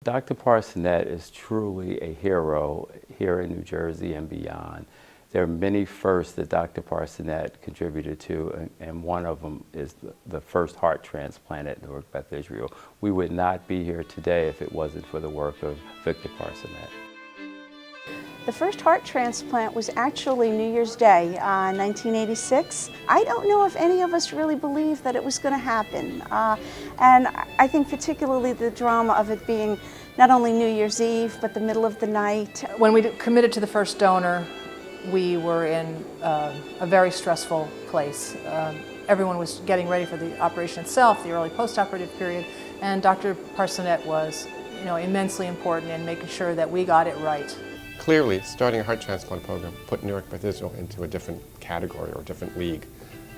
Dr. Parsonnet is truly a hero here in New Jersey and beyond. There are many firsts that Dr. Parsonnet contributed to, and one of them is the first heart transplant at Newark Beth Israel. We would not be here today if it wasn't for the work of Victor Parsonnet. The first heart transplant was actually New Year's Day, 1986. I don't know if any of us really believed that it was going to happen. And I think particularly the drama of it being not only New Year's Eve, but the middle of the night. When we committed to the first donor, we were in a very stressful place. Everyone was getting ready for the operation itself, the early post-operative period, and Dr. Parsonnet was, immensely important in making sure that we got it right. Clearly, starting a heart transplant program put Newark Beth Israel into a different category or a different league.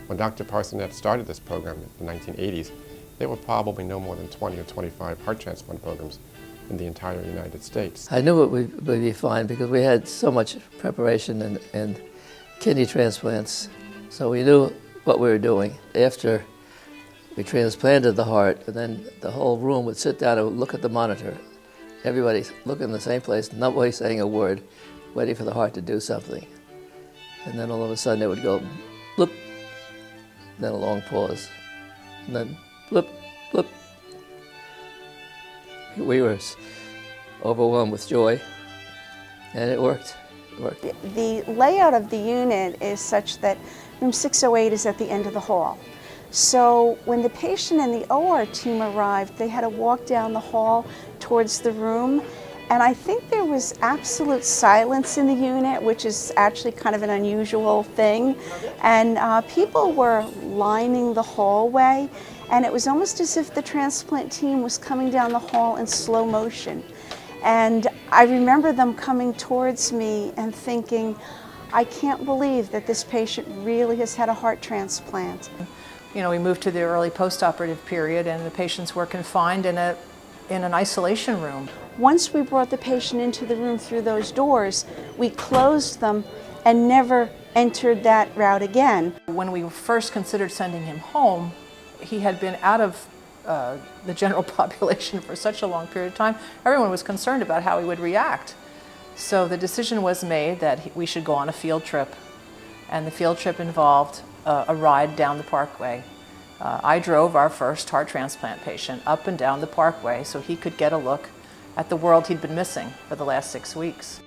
When Dr. Parsonnet started this program in the 1980s, there were probably no more than 20 or 25 heart transplant programs in the entire United States. I knew it would be fine because we had so much preparation and kidney transplants, so we knew what we were doing. After we transplanted the heart, and then the whole room would sit down and look at the monitor. Everybody's looking in the same place, nobody saying a word, waiting for the heart to do something. And then all of a sudden it would go bloop, then a long pause, and then bloop, bloop. We were overwhelmed with joy, and it worked. It worked. The layout of the unit is such that room 608 is at the end of the hall. So when the patient and the OR team arrived, they had to walk down the hall towards the room. And I think there was absolute silence in the unit, which is actually kind of an unusual thing. And people were lining the hallway, and it was almost as if the transplant team was coming down the hall in slow motion. And I remember them coming towards me and thinking, I can't believe that this patient really has had a heart transplant. We moved to the early post-operative period, and the patients were confined in an isolation room. Once we brought the patient into the room through those doors, we closed them and never entered that route again. When we first considered sending him home, he had been out of the general population for such a long period of time. Everyone was concerned about how he would react. So the decision was made that we should go on a field trip, and the field trip involved a ride down the parkway. I drove our first heart transplant patient up and down the parkway so he could get a look at the world he'd been missing for the last 6 weeks.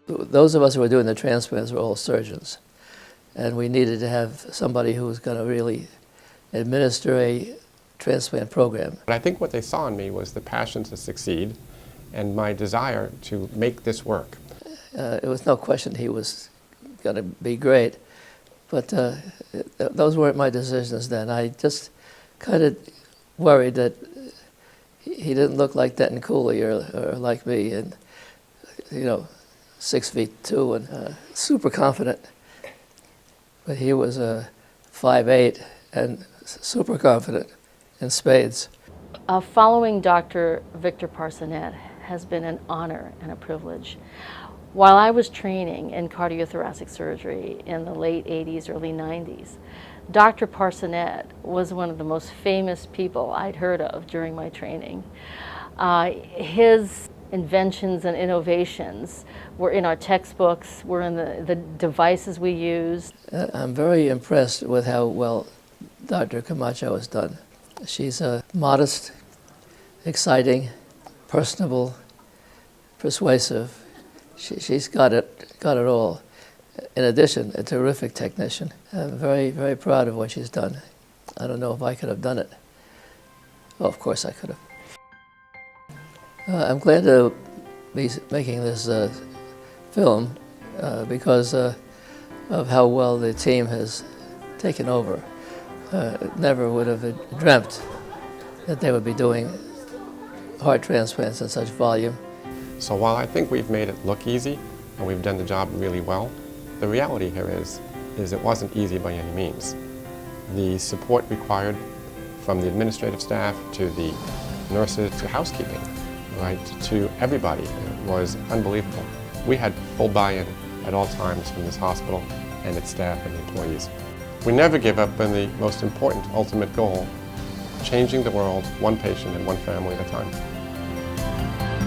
Those of us who were doing the transplants were all surgeons, and we needed to have somebody who was going to really administer a transplant program. But I think what they saw in me was the passion to succeed and my desire to make this work. It was no question he was going to be great. But those weren't my decisions then. I just kind of worried that he didn't look like Denton Cooley or like me, and 6'2" and super confident. But he was 5'8" and super confident in spades. Following Dr. Victor Parsonnet has been an honor and a privilege. While I was training in cardiothoracic surgery in the late 80s, early 90s, Dr. Parsonnet was one of the most famous people I'd heard of during my training. His inventions and innovations were in our textbooks, were in the devices we used. I'm very impressed with how well Dr. Camacho has done. She's modest, exciting, personable, persuasive. She's got it all. In addition, a terrific technician. I'm very, very proud of what she's done. I don't know if I could have done it. Well, of course I could have. I'm glad to be making this film because of how well the team has taken over. Never would have dreamt that they would be doing heart transplants in such volume. So while I think we've made it look easy and we've done the job really well, the reality here is it wasn't easy by any means. The support required from the administrative staff to the nurses to housekeeping, right, to everybody was unbelievable. We had full buy-in at all times from this hospital and its staff and employees. We never give up on the most important ultimate goal, changing the world one patient and one family at a time. you.